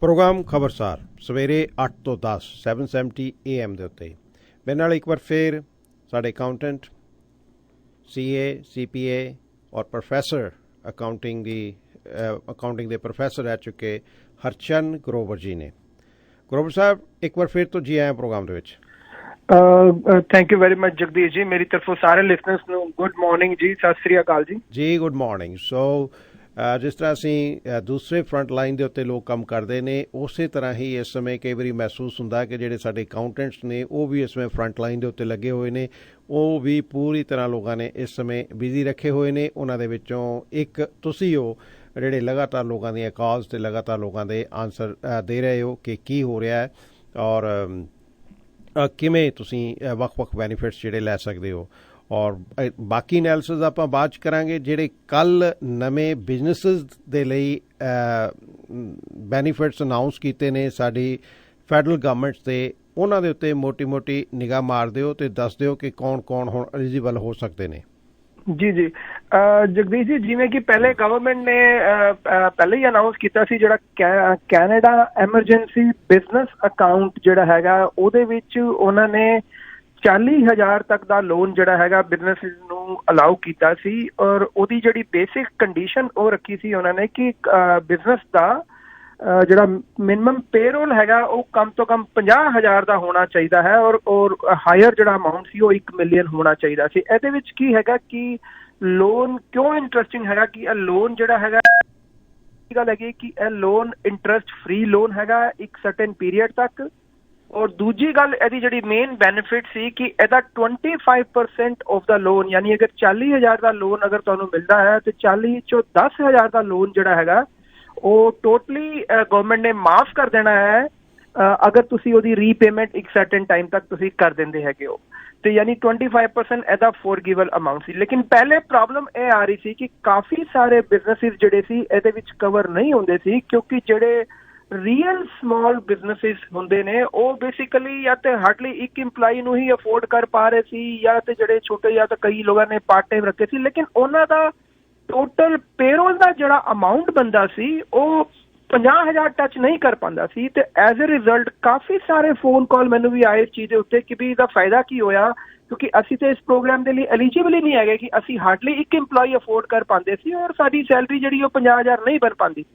Programme ਖਬਰਸਾਰ ਸਵੇਰੇ 8 ਤੋਂ 10 770 AM ਦੇ ਉੱਤੇ ਮੇਰੇ ਨਾਲ ਇੱਕ ਵਾਰ ਫਿਰ ਸਾਡੇ ਅਕਾਊਂਟੈਂਟ CA CPA ਔਰ ਪ੍ਰੋਫੈਸਰ ਅਕਾਊਂਟਿੰਗ ਦੇ ਪ੍ਰੋਫੈਸਰ ਰਹਿ ਚੁੱਕੇ ਹਰਚੰਦ ਗਰੋਵਰ ਜੀ ਨੇ। ਗਰੋਵਰ ਸਾਹਿਬ ਇੱਕ ਵਾਰ ਫਿਰ ਤੋਂ ਜੀ ਆਏ ਪ੍ਰੋਗਰਾਮ ਦੇ ਵਿੱਚ। Thank you very much Jagdish ਜੀ, ਮੇਰੀ ਤਰਫੋਂ ਸਾਰੇ ਲਿਸਨਰਸ ਨੂੰ ਗੁੱਡ ਮਾਰਨਿੰਗ ਜੀ, ਸਤਿ ਸ੍ਰੀ ਅਕਾਲ ਜੀ। ਜੀ ਗੁੱਡ ਮਾਰਨਿੰਗ। ਸੋ ਜਿਸ ਤਰ੍ਹਾਂ ਅਸੀਂ ਦੂਸਰੇ ਫਰੰਟ ਲਾਈਨ ਦੇ ਉੱਤੇ ਲੋਕ ਕੰਮ ਕਰਦੇ ਨੇ, ਉਸੇ ਤਰ੍ਹਾਂ ਹੀ ਇਸ ਸਮੇਂ ਕਈ ਵਾਰੀ ਮਹਿਸੂਸ ਹੁੰਦਾ ਕਿ ਜਿਹੜੇ ਸਾਡੇ ਅਕਾਊਂਟੈਂਟਸ ਨੇ ਉਹ ਵੀ ਇਸ ਸਮੇਂ ਫਰੰਟ ਲਾਈਨ ਦੇ ਉੱਤੇ ਲੱਗੇ ਹੋਏ ਨੇ। ਉਹ ਵੀ ਪੂਰੀ ਤਰ੍ਹਾਂ ਲੋਕਾਂ ਨੇ ਇਸ ਸਮੇਂ ਬਿਜ਼ੀ ਰੱਖੇ ਹੋਏ ਨੇ। ਉਹਨਾਂ ਦੇ ਵਿੱਚੋਂ ਇੱਕ ਤੁਸੀਂ ਹੋ ਜਿਹੜੇ ਲਗਾਤਾਰ ਲੋਕਾਂ ਦੀਆਂ ਕਾਲਸ ਅਤੇ ਲਗਾਤਾਰ ਲੋਕਾਂ ਦੇ ਆਨਸਰ ਦੇ ਰਹੇ ਹੋ ਕਿ ਕੀ ਹੋ ਰਿਹਾ ਹੈ ਔਰ ਕਿਵੇਂ ਤੁਸੀਂ ਵੱਖ-ਵੱਖ ਬੈਨੀਫਿਟਸ ਜਿਹੜੇ ਲੈ ਸਕਦੇ ਹੋ। ਔਰ ਬਾਕੀ ਐਨਾਲਿਸਿਸ ਆਪਾਂ ਬਾਅਦ 'ਚ ਕਰਾਂਗੇ। ਜਿਹੜੇ ਕੱਲ੍ਹ ਨਵੇਂ ਬਿਜ਼ਨਸਿਸ ਦੇ ਲਈ ਬੈਨੀਫਿਟਸ ਅਨਾਊਂਸ ਕੀਤੇ ਨੇ ਸਾਡੀ ਫੈਡਰਲ ਗਵਰਨਮੈਂਟ ਦੇ, ਉਹਨਾਂ ਦੇ ਉੱਤੇ ਮੋਟੀ ਨਿਗਾਹ ਮਾਰ ਦਿਓ ਅਤੇ ਦੱਸ ਦਿਓ ਕਿ ਕੌਣ ਹੁਣ ਐਲੀਜੀਬਲ ਹੋ ਸਕਦੇ ਨੇ। ਜੀ ਜਗਦੀਸ਼ ਜੀ, ਜਿਵੇਂ ਕਿ ਪਹਿਲੇ ਗਵਰਨਮੈਂਟ ਨੇ ਪਹਿਲੇ ਹੀ ਅਨਾਊਂਸ ਕੀਤਾ ਸੀ, ਜਿਹੜਾ ਕੈਨੇਡਾ ਐਮਰਜੈਂਸੀ ਬਿਜ਼ਨਸ ਅਕਾਊਂਟ ਜਿਹੜਾ ਹੈਗਾ ਉਹਦੇ ਵਿੱਚ ਉਹਨਾਂ ਨੇ 40,000 ਤੱਕ ਦਾ ਲੋਨ ਜਿਹੜਾ ਹੈਗਾ ਬਿਜ਼ਨਸ ਨੂੰ ਅਲਾਉ ਕੀਤਾ ਸੀ। ਔਰ ਉਹਦੀ ਜਿਹੜੀ ਬੇਸਿਕ ਕੰਡੀਸ਼ਨ ਉਹ ਰੱਖੀ ਸੀ ਉਹਨਾਂ ਨੇ ਕਿ ਬਿਜ਼ਨਸ ਦਾ ਜਿਹੜਾ ਮਿਨੀਮਮ ਪੇਰੋਲ ਹੈਗਾ ਉਹ ਕਮ ਤੋਂ ਕਮ 50,000 ਦਾ ਹੋਣਾ ਚਾਹੀਦਾ ਹੈ ਔਰ ਹਾਇਰ ਜਿਹੜਾ ਅਮਾਊਂਟ ਸੀ ਉਹ 1 ਮਿਲੀਅਨ ਹੋਣਾ ਚਾਹੀਦਾ ਸੀ। ਇਹਦੇ ਵਿੱਚ ਕੀ ਹੈਗਾ ਕਿ ਲੋਨ ਕਿਉਂ ਇੰਟਰਸਟਿੰਗ ਹੈਗਾ ਕਿ ਇਹ ਲੋਨ ਜਿਹੜਾ ਹੈਗਾ, ਗੱਲ ਹੈਗੀ ਕਿ ਇਹ ਲੋਨ ਇੰਟਰਸਟ ਫ੍ਰੀ ਲੋਨ ਹੈਗਾ ਇੱਕ ਸਰਟਨ ਪੀਰੀਅਡ ਤੱਕ। ਔਰ ਦੂਜੀ ਗੱਲ ਇਹਦੀ ਜਿਹੜੀ ਮੇਨ ਬੈਨੀਫਿਟ ਸੀ ਕਿ ਇਹਦਾ 25% ਆਫ ਦਾ ਲੋਨ, ਯਾਨੀ ਅਗਰ 40,000 ਦਾ ਲੋਨ ਅਗਰ ਤੁਹਾਨੂੰ ਮਿਲਦਾ ਹੈ ਤੇ 40 ਚੋਂ 10,000 ਦਾ ਲੋਨ ਜਿਹੜਾ ਹੈਗਾ ਉਹ ਟੋਟਲੀ ਗਵਰਨਮੈਂਟ ਨੇ ਮਾਫ ਕਰ ਦੇਣਾ ਹੈ ਅਗਰ ਤੁਸੀਂ ਉਹਦੀ ਰੀਪੇਮੈਂਟ ਇੱਕ ਸਰਟਨ ਟਾਈਮ ਤੱਕ ਤੁਸੀਂ ਕਰ ਦਿੰਦੇ ਹੈਗੇ ਹੋ। ਤੇ ਯਾਨੀ 25% ਇਹਦਾ ਫੋਰਗਿਵਲ ਅਮਾਊਂਟ ਸੀ। ਲੇਕਿਨ ਪਹਿਲੇ ਪ੍ਰੋਬਲਮ ਇਹ ਆ ਰਹੀ ਸੀ ਕਿ ਕਾਫੀ ਸਾਰੇ ਬਿਜ਼ਨਸਿਸ ਜਿਹੜੇ ਸੀ ਇਹਦੇ ਵਿੱਚ ਕਵਰ ਨਹੀਂ ਹੁੰਦੇ ਸੀ, ਕਿਉਂਕਿ ਜਿਹੜੇ ਰੀਅਲ ਸਮਾਲ ਬਿਜ਼ਨਸਿਸ ਹੁੰਦੇ ਨੇ ਉਹ ਬੇਸਿਕਲੀ ਜਾਂ ਤੇ ਹਾਰਡਲੀ ਇੱਕ ਇੰਪਲਾਈ ਨੂੰ ਹੀ ਅਫੋਰਡ ਕਰ ਪਾ ਰਹੇ ਸੀ, ਜਾਂ ਤੇ ਜਿਹੜੇ ਛੋਟੇ ਜਾਂ ਤਾਂ ਕਈ ਲੋਕਾਂ ਨੇ ਪਾਰਟ ਟਾਈਮ ਰੱਖੇ ਸੀ, ਲੇਕਿਨ ਉਹਨਾਂ ਦਾ ਟੋਟਲ ਪੇਰੋਲ ਦਾ ਜਿਹੜਾ ਅਮਾਊਂਟ ਬਣਦਾ ਸੀ ਉਹ 50,000 ਟੱਚ ਨਹੀਂ ਕਰ ਪਾਉਂਦਾ ਸੀ। ਤੇ ਐਜ਼ ਅ ਰਿਜ਼ਲਟ ਕਾਫੀ ਸਾਰੇ ਫੋਨ ਕਾਲ ਮੈਨੂੰ ਵੀ ਆਏ ਇਸ ਚੀਜ਼ ਦੇ ਉੱਤੇ ਕਿ ਵੀ ਇਹਦਾ ਫਾਇਦਾ ਕੀ ਹੋਇਆ, ਕਿਉਂਕਿ ਅਸੀਂ ਤੇ ਇਸ ਪ੍ਰੋਗਰਾਮ ਦੇ ਲਈ ਐਲੀਜੀਬਲ ਹੀ ਨਹੀਂ ਹੈਗੇ ਕਿ ਅਸੀਂ ਹਾਰਡਲੀ ਇੱਕ ਇੰਪਲਾਈ ਅਫੋਰਡ ਕਰ ਪਾਉਂਦੇ ਸੀ ਔਰ ਸਾਡੀ ਸੈਲਰੀ ਜਿਹੜੀ ਉਹ 50,000 ਨਹੀਂ ਬਣ ਪਾਉਂਦੀ ਸੀ।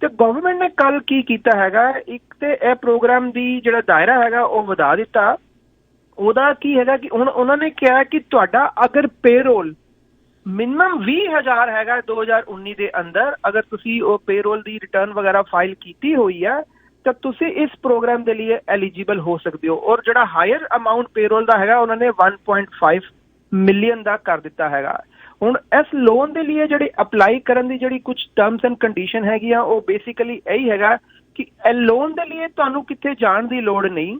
ਤੇ ਗਵਰਨਮੈਂਟ ਨੇ ਕੱਲ ਕੀ ਕੀਤਾ ਹੈਗਾ, ਇੱਕ ਤੇ ਇਹ ਪ੍ਰੋਗਰਾਮ ਦੀ ਜਿਹੜਾ ਦਾਇਰਾ ਹੈਗਾ ਉਹ ਵਧਾ ਦਿੱਤਾ। ਉਹਦਾ ਕੀ ਹੈਗਾ ਕਿ ਹੁਣ ਉਹਨਾਂ ਨੇ ਕਿਹਾ ਕਿ ਤੁਹਾਡਾ ਅਗਰ ਪੇਰੋਲ ਮਿਨੀਮਮ 20,000 ਹੈਗਾ 2019 ਦੇ ਅੰਦਰ, ਅਗਰ ਤੁਸੀਂ ਉਹ ਪੇਰੋਲ ਦੀ ਰਿਟਰਨ ਵਗੈਰਾ ਫਾਈਲ ਕੀਤੀ ਹੋਈ ਹੈ ਤਾਂ ਤੁਸੀਂ ਇਸ ਪ੍ਰੋਗਰਾਮ ਦੇ ਲਈ ਐਲੀਜੀਬਲ ਹੋ ਸਕਦੇ ਹੋ। ਔਰ ਜਿਹੜਾ ਹਾਇਰ ਅਮਾਊਂਟ ਪੇਰੋਲ ਦਾ ਹੈਗਾ ਉਹਨਾਂ ਨੇ 1.5 ਮਿਲੀਅਨ ਦਾ ਕਰ ਦਿੱਤਾ ਹੈਗਾ। ਹੁਣ ਇਸ ਲੋਨ ਦੇ ਲਈ ਜਿਹੜੇ ਅਪਲਾਈ ਕਰਨ ਦੀ ਜਿਹੜੀ ਕੁਝ ਟਰਮਸ ਐਂਡ ਕੰਡੀਸ਼ਨ ਹੈਗੀਆਂ ਉਹ ਬੇਸਿਕਲੀ ਇਹੀ ਹੈਗਾ ਕਿ ਇਹ ਲੋਨ ਦੇ ਲਈ ਤੁਹਾਨੂੰ ਕਿੱਥੇ ਜਾਣ ਦੀ ਲੋੜ ਨਹੀਂ।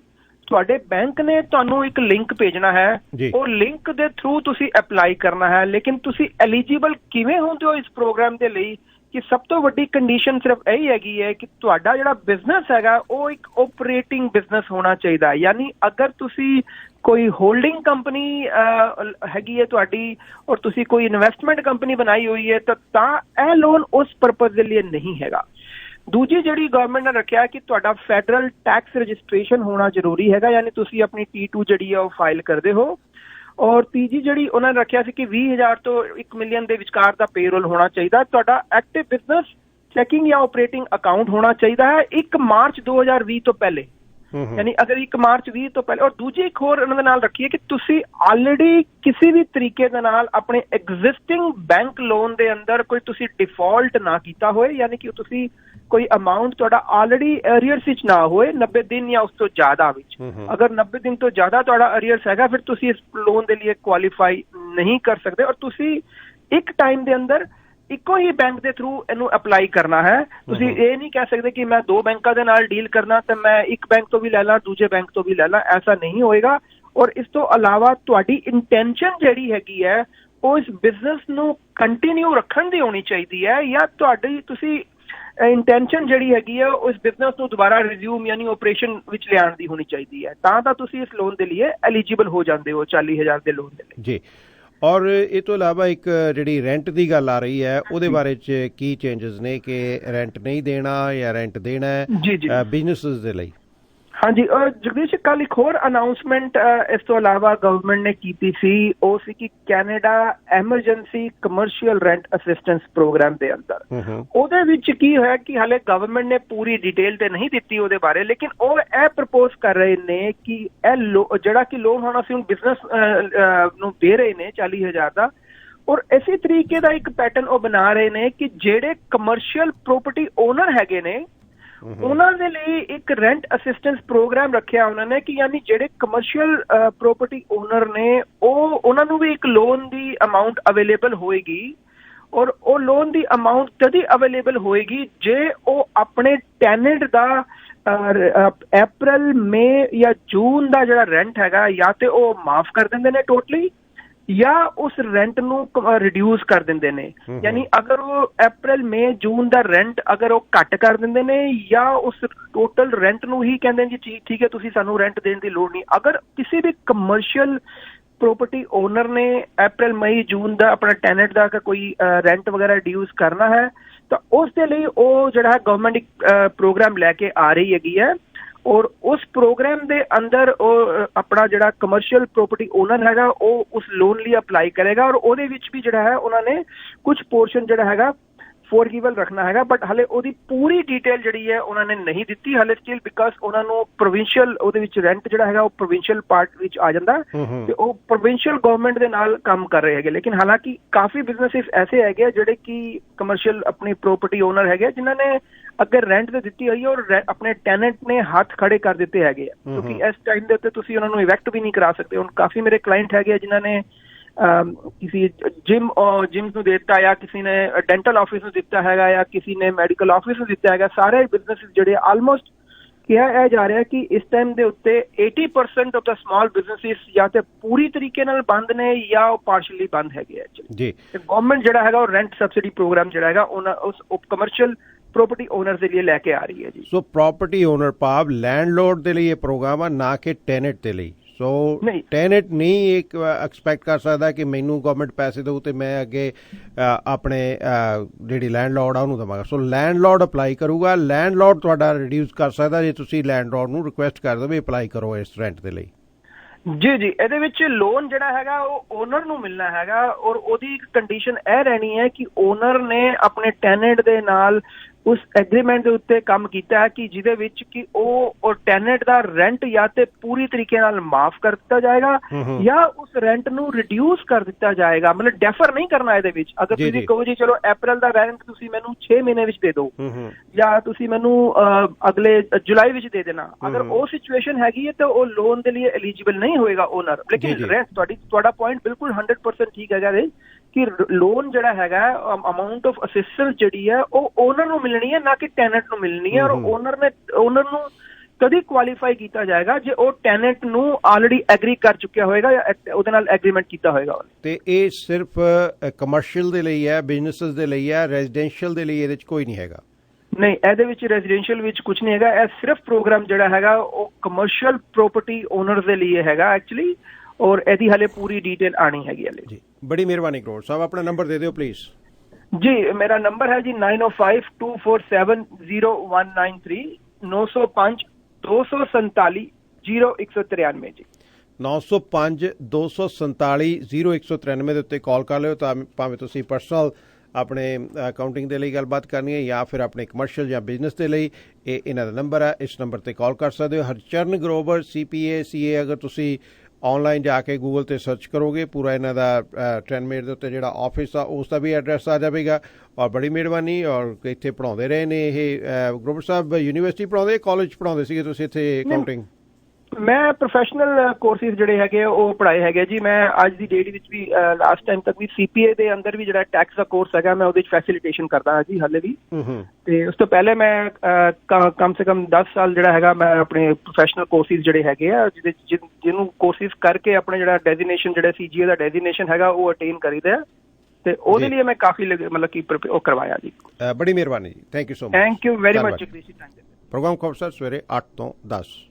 ਤੁਹਾਡੇ ਬੈਂਕ ਨੇ ਤੁਹਾਨੂੰ ਇੱਕ ਲਿੰਕ ਭੇਜਣਾ ਹੈ, ਉਹ ਲਿੰਕ ਦੇ ਥਰੂ ਤੁਸੀਂ ਅਪਲਾਈ ਕਰਨਾ ਹੈ। ਲੇਕਿਨ ਤੁਸੀਂ ਐਲੀਜੀਬਲ ਕਿਵੇਂ ਹੁੰਦੇ ਹੋ ਇਸ ਪ੍ਰੋਗਰਾਮ ਦੇ ਲਈ ਕਿ ਸਭ ਤੋਂ ਵੱਡੀ ਕੰਡੀਸ਼ਨ ਸਿਰਫ ਇਹੀ ਹੈਗੀ ਹੈ ਕਿ ਤੁਹਾਡਾ ਜਿਹੜਾ ਬਿਜ਼ਨਸ ਹੈਗਾ ਉਹ ਇੱਕ ਆਪਰੇਟਿੰਗ ਬਿਜ਼ਨਸ ਹੋਣਾ ਚਾਹੀਦਾ। ਯਾਨੀ ਅਗਰ ਤੁਸੀਂ ਕੋਈ ਹੋਲਡਿੰਗ ਕੰਪਨੀ ਹੈਗੀ ਹੈ ਤੁਹਾਡੀ ਔਰ ਤੁਸੀਂ ਕੋਈ ਇਨਵੈਸਟਮੈਂਟ ਕੰਪਨੀ ਬਣਾਈ ਹੋਈ ਹੈ ਤਾਂ ਇਹ ਲੋਨ ਉਸ ਪਰਪਜ਼ ਦੇ ਲਈ ਨਹੀਂ ਹੈਗਾ। ਦੂਜੀ ਜਿਹੜੀ ਗਵਰਨਮੈਂਟ ਨੇ ਰੱਖਿਆ ਕਿ ਤੁਹਾਡਾ ਫੈਡਰਲ ਟੈਕਸ ਰਜਿਸਟ੍ਰੇਸ਼ਨ ਹੋਣਾ ਜ਼ਰੂਰੀ ਹੈਗਾ, ਯਾਨੀ ਤੁਸੀਂ ਆਪਣੀ T2 ਜਿਹੜੀ ਹੈ ਉਹ ਫਾਈਲ ਕਰਦੇ ਹੋ। ਔਰ ਤੀਜੀ ਜਿਹੜੀ ਉਹਨਾਂ ਨੇ ਰੱਖਿਆ ਸੀ ਕਿ 20,000 ਤੋਂ 1 ਮਿਲੀਅਨ ਦੇ ਵਿਚਕਾਰ ਦਾ ਪੇਰੋਲ ਹੋਣਾ ਚਾਹੀਦਾ। ਤੁਹਾਡਾ ਐਕਟਿਵ ਬਿਜ਼ਨਸ ਚੈਕਿੰਗ ਜਾਂ ਆਪਰੇਟਿੰਗ ਅਕਾਊਂਟ ਹੋਣਾ ਚਾਹੀਦਾ ਹੈ 1 ਮਾਰਚ 2020 ਤੋਂ ਪਹਿਲੇ, ਯਾਨੀ ਅਗਰ 1 ਮਾਰਚ 20 ਤੋਂ ਪਹਿਲੇ। ਔਰ ਦੂਜੀ ਇੱਕ ਹੋਰ ਉਹਨਾਂ ਦੇ ਨਾਲ ਰੱਖੀ ਹੈ ਕਿ ਤੁਸੀਂ ਆਲਰੇਡੀ ਕਿਸੇ ਵੀ ਤਰੀਕੇ ਦੇ ਨਾਲ ਆਪਣੇ ਐਗਜ਼ਿਸਟਿੰਗ ਬੈਂਕ ਲੋਨ ਦੇ ਅੰਦਰ ਕੋਈ ਤੁਸੀਂ ਡਿਫਾਲਟ ਨਾ ਕੀਤਾ ਹੋਏ, ਯਾਨੀ ਕਿ ਤੁਸੀਂ ਕੋਈ ਅਮਾਊਂਟ ਤੁਹਾਡਾ ਆਲਰੇਡੀ ਅਰੀਅਰਸ ਵਿੱਚ ਨਾ ਹੋਏ 90 ਦਿਨ ਜਾਂ ਉਸ ਤੋਂ ਜ਼ਿਆਦਾ ਵਿੱਚ। ਅਗਰ 90 ਦਿਨ ਤੋਂ ਜ਼ਿਆਦਾ ਤੁਹਾਡਾ ਅਰੀਅਰਸ ਹੈਗਾ ਫਿਰ ਤੁਸੀਂ ਇਸ ਲੋਨ ਦੇ ਲਈ ਕੁਆਲੀਫਾਈ ਨਹੀਂ ਕਰ ਸਕਦੇ ਔਰ ਤੁਸੀਂ ਇੱਕ ਟਾਈਮ ਦੇ ਅੰਦਰ ਇੱਕੋ ਹੀ ਬੈਂਕ ਦੇ ਥਰੂ ਇਹਨੂੰ ਅਪਲਾਈ ਕਰਨਾ ਹੈ। ਤੁਸੀਂ ਇਹ ਨਹੀਂ ਕਹਿ ਸਕਦੇ ਕਿ ਮੈਂ 2 ਬੈਂਕਾਂ ਦੇ ਨਾਲ ਡੀਲ ਕਰਨਾ ਤੇ ਮੈਂ ਇੱਕ ਬੈਂਕ ਤੋਂ ਵੀ ਲੈ ਲਾਂ ਦੂਜੇ ਬੈਂਕ ਤੋਂ ਵੀ ਲੈ ਲਾਂ, ਐਸਾ ਨਹੀਂ ਹੋਏਗਾ। ਔਰ ਇਸ ਤੋਂ ਇਲਾਵਾ ਤੁਹਾਡੀ ਇੰਟੈਂਸ਼ਨ ਜਿਹੜੀ ਹੈਗੀ ਹੈ ਉਹ ਇਸ ਬਿਜ਼ਨਸ ਨੂੰ ਕੰਟੀਨਿਊ ਰੱਖਣ ਦੀ ਹੋਣੀ ਚਾਹੀਦੀ ਹੈ, ਜਾਂ ਤੁਹਾਡੀ ਤੁਸੀਂ ਇੰਟੈਂਸ਼ਨ ਜਿਹੜੀ ਹੈਗੀ ਹੈ ਉਸ ਬਿਜ਼ਨਸ ਨੂੰ ਦੁਬਾਰਾ ਰਿਜ਼ਿਊਮ ਯਾਨੀ ਆਪਰੇਸ਼ਨ ਵਿੱਚ ਲਿਆਉਣ ਦੀ ਹੋਣੀ ਚਾਹੀਦੀ ਹੈ, ਤਾਂ ਤੁਸੀਂ ਇਸ ਲੋਨ ਦੇ ਲਈ ਐਲੀਜੀਬਲ ਹੋ ਜਾਂਦੇ ਹੋ 40,000 ਦੇ ਲੋਨ ਦੇ ਲਈ। ਜੀ, ਔਰ ਇਹ ਤੋਂ ਇਲਾਵਾ ਇੱਕ ਜਿਹੜੀ ਰੈਂਟ ਦੀ ਗੱਲ ਆ ਰਹੀ ਹੈ ਉਹਦੇ ਬਾਰੇ ਚ ਕੀ ਚੇਂਜਸ ਨੇ ਕਿ ਰੈਂਟ ਨਹੀਂ ਦੇਣਾ ਜਾਂ ਰੈਂਟ ਦੇਣਾ ਹੈ ਬਿਜ਼ਨੈਸਿਸ ਦੇ ਲਈ? ਹਾਂਜੀ ਜਗਦੀਸ਼, ਕੱਲ ਇੱਕ ਹੋਰ ਅਨਾਉਂਸਮੈਂਟ ਇਸ ਤੋਂ ਇਲਾਵਾ ਗਵਰਨਮੈਂਟ ਨੇ ਕੀਤੀ ਸੀ, ਉਹ ਸੀ ਕਿ Canada emergency commercial rent assistance program ਦੇ ਅੰਦਰ ਉਹਦੇ ਵਿੱਚ ਕੀ ਹੋਇਆ ਕਿ ਹਾਲੇ ਗਵਰਨਮੈਂਟ ਨੇ ਪੂਰੀ ਡਿਟੇਲ ਤੇ ਨਹੀਂ ਦਿੱਤੀ ਉਹਦੇ ਬਾਰੇ, ਲੇਕਿਨ ਉਹ ਇਹ ਪ੍ਰਪੋਜ਼ ਕਰ ਰਹੇ ਨੇ ਕਿ ਇਹ ਜਿਹੜਾ ਕਿ ਲੋਨ ਹੁਣ ਅਸੀਂ ਹੁਣ ਬਿਜ਼ਨਸ ਨੂੰ ਦੇ ਰਹੇ ਨੇ 40,000 ਦਾ, ਔਰ ਇਸੇ ਤਰੀਕੇ ਦਾ ਇੱਕ ਪੈਟਰਨ ਉਹ ਬਣਾ ਰਹੇ ਨੇ ਕਿ ਜਿਹੜੇ ਕਮਰਸ਼ੀਅਲ ਪ੍ਰੋਪਰਟੀ ਓਨਰ ਹੈਗੇ ਨੇ ਉਹਨਾਂ ਦੇ ਲਈ ਇੱਕ ਰੈਂਟ ਅਸਿਸਟੈਂਸ ਪ੍ਰੋਗਰਾਮ ਰੱਖਿਆ ਉਹਨਾਂ ਨੇ, ਕਿ ਯਾਨੀ ਜਿਹੜੇ ਕਮਰਸ਼ੀਅਲ ਪ੍ਰੋਪਰਟੀ ਓਨਰ ਨੇ ਉਹਨਾਂ ਨੂੰ ਵੀ ਇੱਕ ਲੋਨ ਦੀ ਅਮਾਉਂਟ ਅਵੇਲੇਬਲ ਹੋਏਗੀ, ਔਰ ਉਹ ਲੋਨ ਦੀ ਅਮਾਉਂਟ ਤਦ ਅਵੇਲੇਬਲ ਹੋਏਗੀ ਜੇ ਉਹ ਆਪਣੇ ਟੈਨੈਂਟ ਦਾ ਅਪ੍ਰੈਲ, ਮਈ ਜਾਂ ਜੂਨ ਦਾ ਜਿਹੜਾ ਰੈਂਟ ਹੈਗਾ ਜਾਂ ਤੇ ਉਹ ਮਾਫ ਕਰ ਦਿੰਦੇ ਨੇ ਟੋਟਲੀ ਜਾਂ ਉਸ ਰੈਂਟ ਨੂੰ ਰਿਡਿਊਸ ਕਰ ਦਿੰਦੇ ਨੇ। ਯਾਨੀ ਅਗਰ ਉਹ ਅਪ੍ਰੈਲ, ਮਈ, ਜੂਨ ਦਾ ਰੈਂਟ ਅਗਰ ਉਹ ਘੱਟ ਕਰ ਦਿੰਦੇ ਨੇ ਜਾਂ ਉਸ ਟੋਟਲ ਰੈਂਟ ਨੂੰ ਹੀ ਕਹਿੰਦੇ ਨੇ ਜੀ ਠੀਕ ਹੈ ਤੁਸੀਂ ਸਾਨੂੰ ਰੈਂਟ ਦੇਣ ਦੀ ਲੋੜ ਨਹੀਂ। ਅਗਰ ਕਿਸੇ ਵੀ ਕਮਰਸ਼ੀਅਲ ਪ੍ਰੋਪਰਟੀ ਓਨਰ ਨੇ ਅਪ੍ਰੈਲ, ਮਈ, ਜੂਨ ਦਾ ਆਪਣਾ ਟੈਨੈਂਟ ਦਾ ਕੋਈ ਰੈਂਟ ਵਗੈਰਾ ਰਿਡਿਊਸ ਕਰਨਾ ਹੈ ਤਾਂ ਉਸ ਦੇ ਲਈ ਉਹ ਜਿਹੜਾ ਹੈ ਗਵਰਨਮੈਂਟ ਇੱਕ ਪ੍ਰੋਗਰਾਮ ਲੈ ਕੇ ਆ ਰਹੀ ਹੈਗੀ ਹੈ, ਔਰ ਉਸ ਪ੍ਰੋਗਰਾਮ ਦੇ ਅੰਦਰ ਉਹ ਆਪਣਾ ਜਿਹੜਾ ਕਮਰਸ਼ੀਅਲ ਪ੍ਰੋਪਰਟੀ ਓਨਰ ਹੈਗਾ ਉਹ ਉਸ ਲੋਨ ਲਈ ਅਪਲਾਈ ਕਰੇਗਾ, ਔਰ ਉਹਦੇ ਵਿੱਚ ਵੀ ਜਿਹੜਾ ਹੈ ਉਹਨਾਂ ਨੇ ਕੁਝ ਪੋਰਸ਼ਨ ਜਿਹੜਾ ਹੈਗਾ ਫੋਰਗਿਵਲ ਰੱਖਣਾ ਹੈਗਾ, ਬਟ ਹਲੇ ਉਹਦੀ ਪੂਰੀ ਡਿਟੇਲ ਜਿਹੜੀ ਹੈ ਉਹਨਾਂ ਨੇ ਨਹੀਂ ਦਿੱਤੀ ਹਲੇ ਸਟਿਲ, ਬਿਕਾਜ਼ ਉਹਨਾਂ ਨੂੰ ਪ੍ਰੋਵਿੰਸ਼ੀਅਲ ਉਹਦੇ ਵਿੱਚ ਰੈਂਟ ਜਿਹੜਾ ਹੈਗਾ ਉਹ ਪ੍ਰੋਵਿੰਸ਼ੀਅਲ ਪਾਰਟ ਵਿੱਚ ਆ ਜਾਂਦਾ ਤੇ ਉਹ ਪ੍ਰੋਵਿੰਸ਼ੀਅਲ ਗਵਰਨਮੈਂਟ ਦੇ ਨਾਲ ਕੰਮ ਕਰ ਰਹੇ ਹੈਗੇ। ਲੇਕਿਨ ਹਾਲਾਂਕਿ ਕਾਫੀ ਬਿਜ਼ਨਸਿਸ ਐਸੇ ਹੈਗੇ ਆ ਜਿਹੜੇ ਕਿ ਕਮਰਸ਼ੀਅਲ ਆਪਣੀ ਪ੍ਰੋਪਰਟੀ ਓਨਰ ਹੈਗੇ ਜਿਨ੍ਹਾਂ ਨੇ ਅੱਗੇ ਰੈਂਟ ਤੇ ਦਿੱਤੀ ਹੋਈ ਹੈ ਔਰ ਆਪਣੇ ਟੈਨੈਂਟ ਨੇ ਹੱਥ ਖੜੇ ਕਰ ਦਿੱਤੇ ਹੈਗੇ ਆ, ਕਿਉਂਕਿ ਇਸ ਟਾਈਮ ਦੇ ਉੱਤੇ ਤੁਸੀਂ ਉਹਨਾਂ ਨੂੰ ਇਵੈਕਟ ਵੀ ਨਹੀਂ ਕਰਾ ਸਕਦੇ। ਹੁਣ ਕਾਫੀ ਮੇਰੇ ਕਲਾਇੰਟ ਹੈਗੇ ਆ ਜਿਨ੍ਹਾਂ ਨੇ ਕਿਸੇ ਜਿਮ ਨੂੰ ਦਿੱਤਾ ਜਾਂ ਕਿਸੇ ਨੇ ਡੈਂਟਲ ਆਫਿਸ ਨੂੰ ਦਿੱਤਾ ਹੈਗਾ ਜਾਂ ਕਿਸੇ ਨੇ ਮੈਡੀਕਲ ਆਫਿਸ ਨੂੰ ਦਿੱਤਾ ਹੈਗਾ। ਸਾਰੇ ਬਿਜ਼ਨਸ ਜਿਹੜੇ ਆਲਮੋਸਟ ਕਿਹਾ ਜਾ ਰਿਹਾ ਕਿ ਇਸ ਟਾਈਮ ਦੇ ਉੱਤੇ 80% ਆਫ ਦਾ ਸਮਾਲ ਬਿਜ਼ਨਸਿਸ ਜਾਂ ਤੇ ਪੂਰੀ ਤਰੀਕੇ ਨਾਲ ਬੰਦ ਨੇ ਜਾਂ ਉਹ ਪਾਰਸ਼ਲੀ ਬੰਦ ਹੈਗੇ ਜੀ। ਤੇ ਗਵਰਨਮੈਂਟ ਜਿਹੜਾ ਹੈਗਾ ਉਹ ਰੈਂਟ ਸਬਸਿਡੀ ਪ੍ਰੋਗਰਾਮ ਜਿਹੜਾ ਹੈਗਾ ਉਸ ਕਮਰਸ਼ੀਅਲ ਪ੍ਰੋਪਰਟੀ ਓਨਰ ਦੇ ਲਈ ਲੈ ਕੇ ਆ ਰਹੀ ਹੈ ਜੀ। ਸੋ ਪ੍ਰੋਪਰਟੀ ਓਨਰ ਭਾਵ ਲੈਂਡਲੋਰਡ ਦੇ ਲਈ ਇਹ ਪ੍ਰੋਗਰਾਮ ਆ, ਨਾ ਕਿ ਟੈਨੈਂਟ ਦੇ ਲਈ। ਸੋ ਟੈਨੈਂਟ ਨਹੀਂ ਇੱਕ ਐਕਸਪੈਕਟ ਕਰ ਸਕਦਾ ਕਿ ਮੈਨੂੰ ਗਵਰਨਮੈਂਟ ਪੈਸੇ ਦੇਊ ਤੇ ਮੈਂ ਅੱਗੇ ਆਪਣੇ ਜਿਹੜੀ ਲੈਂਡਲੋਰਡ ਆ ਉਹਨੂੰ ਦੇਵਾਂਗਾ। ਸੋ ਲੈਂਡਲੋਰਡ ਅਪਲਾਈ ਕਰੂਗਾ, ਲੈਂਡਲੋਰਡ ਤੁਹਾਡਾ ਰਿਡਿਊਸ ਕਰ ਸਕਦਾ ਜੇ ਤੁਸੀਂ ਲੈਂਡਲੋਰਡ ਨੂੰ ਰਿਕੁਐਸਟ ਕਰ ਦਿਓ ਵੀ ਅਪਲਾਈ ਕਰੋ ਇਸ ਰੈਂਟ ਦੇ ਲਈ। ਜੀ ਇਹਦੇ ਵਿੱਚ ਲੋਨ ਜਿਹੜਾ ਹੈਗਾ ਉਹ ਓਨਰ ਨੂੰ ਮਿਲਣਾ ਹੈਗਾ, ਔਰ ਉਹਦੀ ਕੰਡੀਸ਼ਨ ਇਹ ਰਹਿਣੀ ਹੈ ਕਿ ਓਨਰ ਨੇ ਆਪਣੇ ਟੈਨੈਂਟ ਦੇ ਨਾਲ ਉਸ ਐਗਰੀਮੈਂਟ ਦੇ ਉੱਤੇ ਕੰਮ ਕੀਤਾ ਹੈ ਕਿ ਜਿਹਦੇ ਵਿੱਚ ਕਿ ਉਹ ਟੈਨੈਂਟ ਦਾ ਰੈਂਟ ਜਾਂ ਤੇ ਪੂਰੀ ਤਰੀਕੇ ਨਾਲ ਮਾਫ ਕਰ ਦਿੱਤਾ ਜਾਏਗਾ ਜਾਂ ਉਸ ਰੈਂਟ ਨੂੰ ਰਿਡਿਊਸ ਕਰ ਦਿੱਤਾ ਜਾਏਗਾ, ਮਤਲਬ ਡੈਫਰ ਨਹੀਂ ਕਰਨਾ ਇਹਦੇ ਵਿੱਚ। ਅਗਰ ਤੁਸੀਂ ਕਹੋ ਜੀ ਚਲੋ ਅਪ੍ਰੈਲ ਦਾ ਰੈਂਟ ਤੁਸੀਂ ਮੈਨੂੰ 6 ਮਹੀਨੇ ਵਿੱਚ ਦੇ ਦਿਓ ਜਾਂ ਤੁਸੀਂ ਮੈਨੂੰ ਅਗਲੇ ਜੁਲਾਈ ਵਿੱਚ ਦੇ ਦੇਣਾ, ਅਗਰ ਉਹ ਸਿਚੁਏਸ਼ਨ ਹੈਗੀ ਹੈ ਤਾਂ ਉਹ ਲੋਨ ਦੇ ਲਈ ਐਲੀਜੀਬਲ ਨਹੀਂ ਹੋਏਗਾ ਓਨਰ। ਲੇਕਿਨ ਰੈਂਟ ਤੁਹਾਡਾ ਪੁਆਇੰਟ ਬਿਲਕੁਲ 100% ਠੀਕ ਹੈਗਾ ਕਿ ਲੋਨ ਜਿਹੜਾ ਹੈਗਾ ਅਮਾਊਂਟ ਆਫ ਅਸਿਸਟੈਂਸ ਜਿਹੜੀ ਹੈ ਉਹ ਓਨਰ ਨੂੰ ਮਿਲਣੀ ਹੈ, ਨਾ ਕਿ ਟੈਨੈਂਟ ਨੂੰ ਮਿਲਣੀ ਹੈ। ਔਰ ਓਨਰ ਨੂੰ ਕਦੀ ਕੁਆਲੀਫਾਈ ਕੀਤਾ ਜਾਏਗਾ ਜੇ ਉਹ ਟੈਨੈਂਟ ਨੂੰ ਆਲਰੇਡੀ ਐਗਰੀ ਕਰ ਚੁੱਕਿਆ ਹੋਏਗਾ ਜਾਂ ਉਹਦੇ ਨਾਲ ਐਗਰੀਮੈਂਟ ਕੀਤਾ ਹੋਏਗਾ। ਤੇ ਇਹ ਸਿਰਫ ਕਮਰਸ਼ੀਅਲ ਦੇ ਲਈ ਹੈ, ਬਿਜ਼ਨੈਸਿਸ ਦੇ ਲਈ ਹੈ, ਰੈਜ਼ੀਡੈਂਸ਼ੀਅਲ ਦੇ ਲਈ ਇਹਦੇ ਚ ਕੋਈ ਨਹੀਂ ਹੈਗਾ? ਨਹੀਂ, ਇਹਦੇ ਵਿੱਚ ਰੈਜ਼ੀਡੈਂਸ਼ੀਅਲ ਵਿੱਚ ਕੁਝ ਨਹੀਂ ਹੈਗਾ। ਇਹ ਸਿਰਫ ਪ੍ਰੋਗਰਾਮ ਜਿਹੜਾ ਹੈਗਾ ਉਹ ਕਮਰਸ਼ੀਅਲ ਪ੍ਰੋਪਰਟੀ ਓਨਰ ਦੇ ਲਈ ਹੈਗਾ ਐਕਚੁਅਲੀ, ਔਰ ਇਹਦੀ ਹਲੇ ਪੂਰੀ ਡਿਟੇਲ ਆਣੀ ਹੈਗੀ ਹਲੇ ਜੀ। ਬੜੀ ਮਿਹਰਬਾਨੀ ਕਰੋੜ ਸਾਹਿਬ, ਆਪਣਾ ਨੰਬਰ ਦੇ ਦਿਓ ਪਲੀਜ਼। ਜੀ ਮੇਰਾ ਨੰਬਰ ਹੈ ਜੀ 9052470193 905-247-0193 ਜੀ। 905-247-0193 ਦੇ ਉੱਤੇ ਕਾਲ ਕਰ ਲਿਓ ਤਾਂ ਭਾਵੇਂ ਤੁਸੀਂ ਪਰਸਨਲ ਆਪਣੇ ਅਕਾਊਂਟਿੰਗ ਦੇ ਲਈ ਗੱਲਬਾਤ ਕਰਨੀ ਹੈ ਜਾਂ ਫਿਰ ਆਪਣੇ ਕਮਰਸ਼ੀਅਲ ਜਾਂ ਬਿਜ਼ਨਸ ਦੇ ਲਈ, ਇਹ ਇਹਨਾਂ ਦਾ ਨੰਬਰ ਹੈ। ਇਸ ਨੰਬਰ ਤੇ ਕਾਲ ਕਰ ਸਕਦੇ ਹੋ। ਹਰਚਰਨ ਗਰੋਵਰ CPA CA ਅਗਰ ਤੁਸੀਂ ਆਨਲਾਈਨ ਜਾ ਕੇ ਗੂਗਲ ਤੇ ਸਰਚ ਕਰੋਗੇ ਪੂਰਾ ਇਹਨਾਂ ਦਾ ਟ੍ਰੈਨਮੇਟ ਦੇ ਉੱਤੇ ਜਿਹੜਾ ਆਫਿਸ ਆ ਉਸ ਦਾ ਵੀ ਐਡਰੈਸ ਆ ਜਾਵੇਗਾ। ਔਰ ਬੜੀ ਮਿਹਰਬਾਨੀ। ਔਰ ਇੱਥੇ ਪੜ੍ਹਾਉਂਦੇ ਰਹੇ ਨੇ ਇਹ ਗਰੋਵਰ ਸਾਹਿਬ ਯੂਨੀਵਰਸਿਟੀ ਪੜ੍ਹਾਉਂਦੇ, ਕਾਲਜ ਪੜ੍ਹਾਉਂਦੇ ਸੀਗੇ ਤੁਸੀਂ ਇੱਥੇ ਅਕਾਊਂਟਿੰਗ? ਮੈਂ ਪ੍ਰੋਫੈਸ਼ਨਲ ਕੋਰਸਿਸ ਜਿਹੜੇ ਹੈਗੇ ਉਹ ਪੜ੍ਹਾਏ ਹੈਗੇ ਜੀ। ਮੈਂ ਅੱਜ ਦੀ ਡੇਟ ਵਿੱਚ ਵੀ ਲਾਸਟ ਟਾਈਮ ਤੱਕ ਵੀ CPA ਦੇ ਅੰਦਰ ਵੀ ਜਿਹੜਾ ਟੈਕਸ ਦਾ ਕੋਰਸ ਹੈਗਾ ਮੈਂ ਉਹਦੇ ਵਿੱਚ ਫੈਸਿਲਿਟੇਸ਼ਨ ਕਰਦਾ ਹਾਂ ਜੀ ਹਾਲੇ ਵੀ। ਤੇ ਉਸ ਤੋਂ ਪਹਿਲੇ ਮੈਂ ਕਮ ਸੇ ਕਮ 10 ਸਾਲ ਜਿਹੜਾ ਹੈਗਾ ਮੈਂ ਆਪਣੇ ਪ੍ਰੋਫੈਸ਼ਨਲ ਕੋਰਸਿਸ ਜਿਹੜੇ ਹੈਗੇ ਆ ਜਿਹਨੂੰ ਕੋਰਸਿਸ ਕਰਕੇ ਆਪਣੇ ਜਿਹੜਾ ਡੈਜ਼ਿਗਨੇਸ਼ਨ ਜਿਹੜਾ CGA ਦਾ ਡੈਜ਼ਿਗਨੇਸ਼ਨ ਹੈਗਾ ਉਹ ਅਟੇਨ ਕਰੀਦਾ ਤੇ ਉਹਦੇ ਲਈ ਮੈਂ ਕਾਫੀ ਮਤਲਬ ਕਿ ਉਹ ਕਰਵਾਇਆ ਜੀ। ਬੜੀ ਮਿਹਰਬਾਨੀ ਜੀ, thank you so much. Thank you very much. Program ਖਬਰ ਸਵੇਰੇ 8 ਤੋਂ 10।